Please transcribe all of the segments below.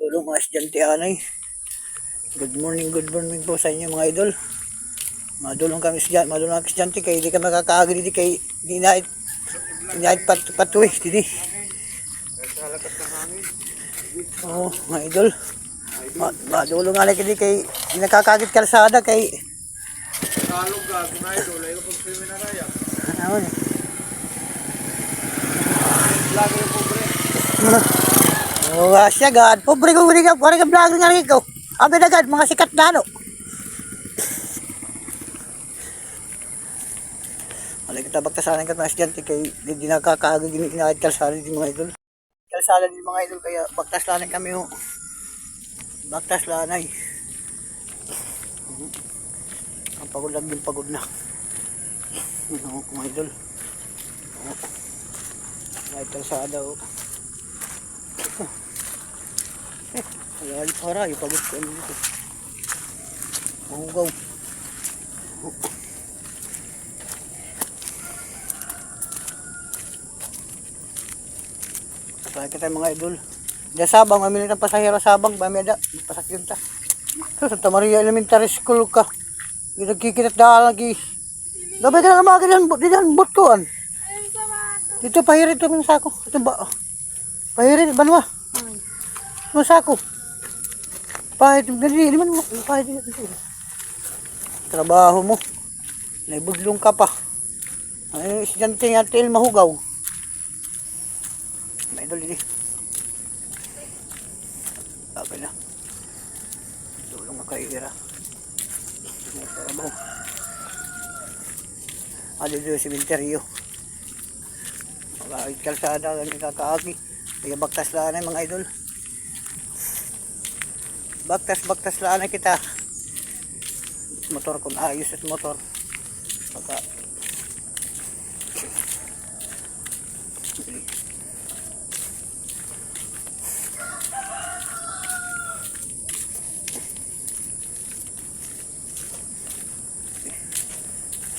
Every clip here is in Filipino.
Tulong mga estudyante anay. Good morning po sa inyo mga idol. Madulong kami estudyante kay di ka makakaagri di kay dinait patuwi didi. Oh, mga idol. Madulong nga kay di kay di nakakagit kalsada kay Tagalog ka, mga idol, ay kapag kriminaraya. ano ni? Lagi yung pobre. Oh, asya gad. Pobre ko gud ka, pare ka vlog nga rin ko. Abi na gad mga sikat na ano. Alay kita bagtasanan kat mga estudyante kay di nakakaagri dinait kalsada di mga idol. Kalsada di mga idol kaya bagtaslanan kami ho. Bagtaslanay. Ang pagod lang din pagod na. Ano mga idol. Kahit kalsada o. Alay para ipagod ko ano dito. Mahugaw. Kaya kita mga idol. Diya Sabang, mamili ng pasahero Sabang, bameda, pasakyan ta. So, Santa Maria Elementary School ka. Nagkikitat dahil lagi. Gabi ka na mga ganyan, bot ko an. Dito, pahirit ito ng sako. Ito ba? Pahirit, banwa. Ng sako. Pahirit, ganyan, naman mo. Pahirit, trabaho mo. Naibudlong ka pa. Ay, estudyante nga, til mahugaw. May idol din. Sabi na. Tulong makaira. May trabaho. Dito yung simenteryo. Magkakit kalsada, ganyan kakaagi. Kaya baktas laan ay mga idol. Baktas laan ay kita. Motor kung ayos at motor. Pagka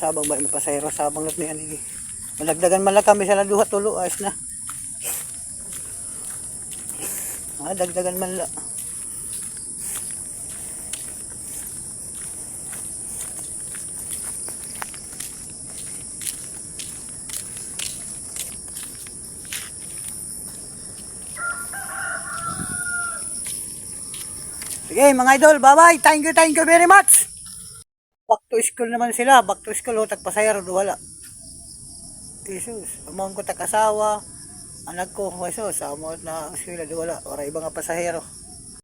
Sabang ba may pasahero Sabang lot niyan ini. Malagdagan man lang kami sa duha tulo ayos na. Dagdagan man lang. Sige mga idol, bye-bye. Thank you very much. Back to school naman sila. Back to school, tagpasahero, wala. Jesus, amang ko takasawa. Anak ko, Jesus, amot na ang sila, wala. Ora ibang pasahero.